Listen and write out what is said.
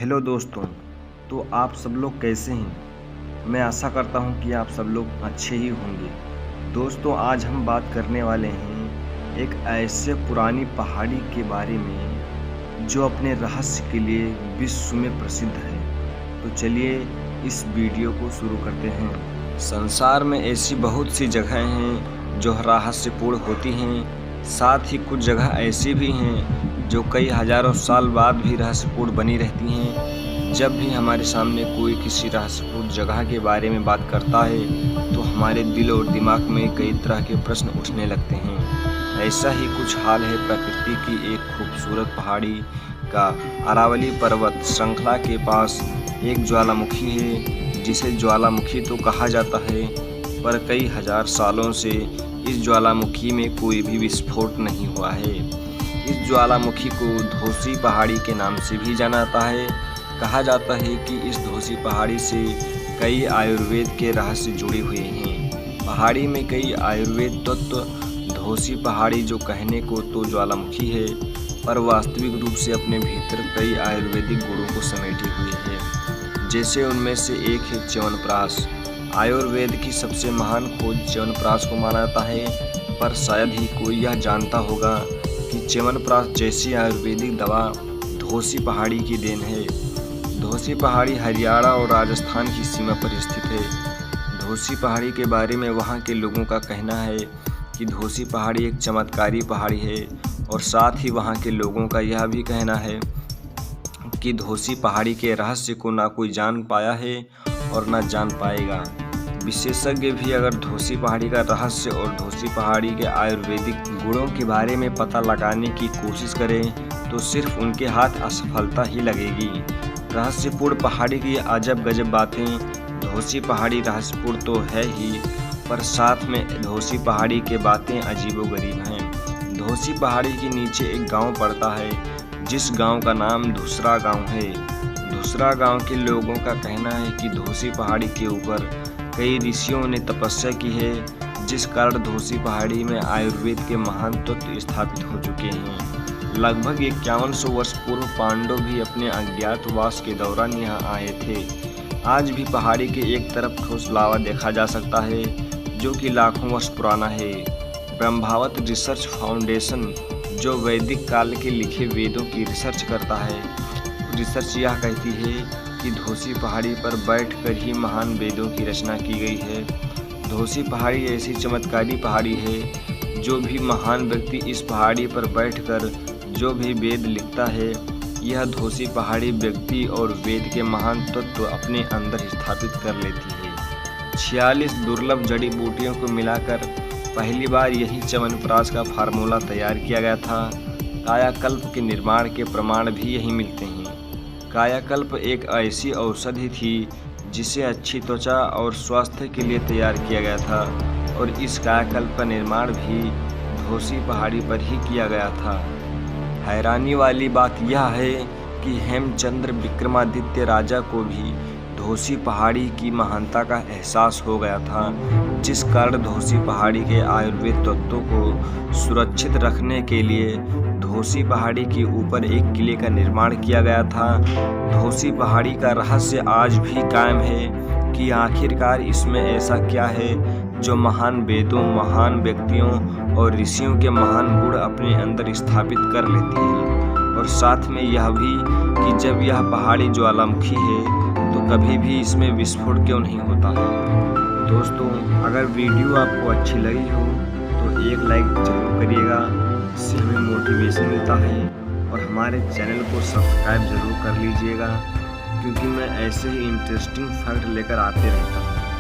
Hello दोस्तों। तो आप सब लोग कैसे हैं? मैं आशा करता हूं कि आप सब लोग अच्छे ही होंगे। दोस्तों, आज हम बात करने वाले हैं एक ऐसे पुरानी पहाड़ी के बारे में जो अपने रहस्य के लिए विश्व में प्रसिद्ध है। तो चलिए इस वीडियो को शुरू करते हैं। संसार में ऐसी बहुत सी जगहें हैं जो रहस्यपूर्ण होती हैं, साथ ही कुछ जगह ऐसी भी हैं जो कई हजारों साल बाद भी रहस्यपूर्ण बनी रहती हैं। जब भी हमारे सामने कोई किसी रहस्यपूर्ण जगह के बारे में बात करता है तो हमारे दिल और दिमाग में कई तरह के प्रश्न उठने लगते हैं। ऐसा ही कुछ हाल है प्रकृति की एक खूबसूरत पहाड़ी का। अरावली पर्वत श्रृंखला के पास एक ज्वालामुखी है जिसे ज्वालामुखी तो कहा जाता है, पर कई हजार सालों से इस ज्वालामुखी में कोई भी विस्फोट नहीं हुआ है। इस ज्वालामुखी को धोसी पहाड़ी के नाम से भी जाना जाता है। कहा जाता है कि इस धोसी पहाड़ी से कई आयुर्वेद के रहस्य जुड़े हुए हैं। पहाड़ी में कई आयुर्वेद तत्व धोसी पहाड़ी जो कहने को तो ज्वालामुखी है, पर वास्तविक रूप से अपने भीतर कई आयुर्वेदिक गुणों को समेटे हुए है। जैसे उनमें से एक है च्यवनप्राश। आयुर्वेद की सबसे महान खोज च्यवनप्राश को माना जाता है, पर शायद ही कोई यह जानता होगा कि च्यवनप्राश जैसी आयुर्वेदिक दवा धोसी पहाड़ी की देन है। धोसी पहाड़ी हरियाणा और राजस्थान की सीमा पर स्थित है। धोसी पहाड़ी के बारे में वहां के लोगों का कहना है कि धोसी पहाड़ी एक चमत्कारी पहाड़ी है, और साथ ही वहां के लोगों का यह भी कहना है कि धोसी पहाड़ी के रहस्य को ना कोई जान पाया है और ना जान पाएगा। विशेषज्ञ भी अगर धोसी पहाड़ी का रहस्य और धोसी पहाड़ी के आयुर्वेदिक गुणों के बारे में पता लगाने की कोशिश करें तो सिर्फ उनके हाथ असफलता ही लगेगी। रहस्यपूर्ण पहाड़ी की अजब गजब बातें। धोसी पहाड़ी रहस्यपूर्ण तो है ही, पर साथ में धोसी पहाड़ी के बातें अजीबोगरीब हैं। धोसी पहाड़ी के नीचे एक गांव पड़ता है जिस गांव का नाम धुसरा गांव है। धुसरा गांव के लोगों का कहना है कि धोसी पहाड़ी के ऊपर कई ऋषियों ने तपस्या की है, जिस कारण धोसी पहाड़ी में आयुर्वेद के महान तत्व स्थापित हो चुके हैं। लगभग 5100 वर्ष पूर्व पांडव भी अपने अज्ञातवास के दौरान यहाँ आए थे। आज भी पहाड़ी के एक तरफ ठोस लावा देखा जा सकता है जो कि लाखों वर्ष पुराना है। ब्रह्मावत रिसर्च फाउंडेशन जो वैदिक काल के लिखे वेदों की रिसर्च करता है, रिसर्च यह कहती है कि धोसी पहाड़ी पर बैठकर ही महान वेदों की रचना की गई है। धोसी पहाड़ी ऐसी चमत्कारी पहाड़ी है जो भी महान व्यक्ति इस पहाड़ी पर बैठकर जो भी वेद लिखता है, यह धोसी पहाड़ी व्यक्ति और वेद के महान तत्व अपने अंदर स्थापित कर लेती है। 46 दुर्लभ जड़ी बूटियों को मिलाकर पहली बार यही च्यवनप्राश का फार्मूला तैयार किया गया था। कायाकल्प के निर्माण के प्रमाण भी यही मिलते हैं। कायाकल्प एक ऐसी औषधि थी जिसे अच्छी त्वचा और स्वास्थ्य के लिए तैयार किया गया था, और इस कायाकल्प का निर्माण भी धोसी पहाड़ी पर ही किया गया था। हैरानी वाली बात यह है कि हेमचंद्र विक्रमादित्य राजा को भी धोसी पहाड़ी की महानता का एहसास हो गया था, जिस कारण धोसी पहाड़ी के आयुर्वेद तत्वों को सुरक्षित रखने के लिए धोसी पहाड़ी के ऊपर एक किले का निर्माण किया गया था। धोसी पहाड़ी का रहस्य आज भी कायम है कि आखिरकार इसमें ऐसा क्या है जो महान वेदों, महान व्यक्तियों और ऋषियों के महान गुण अपने अंदर स्थापित कर लेती है। और साथ में यह भी कि जब यह पहाड़ी ज्वालामुखी है तो कभी भी इसमें विस्फोट क्यों नहीं होता है। दोस्तों, अगर वीडियो आपको अच्छी लगी हो तो एक लाइक जरूर करिएगा, इससे हमें मोटिवेशन मिलता है, और हमारे चैनल को सब्सक्राइब जरूर कर लीजिएगा, क्योंकि मैं ऐसे ही इंटरेस्टिंग फैक्ट लेकर आते रहता हूँ।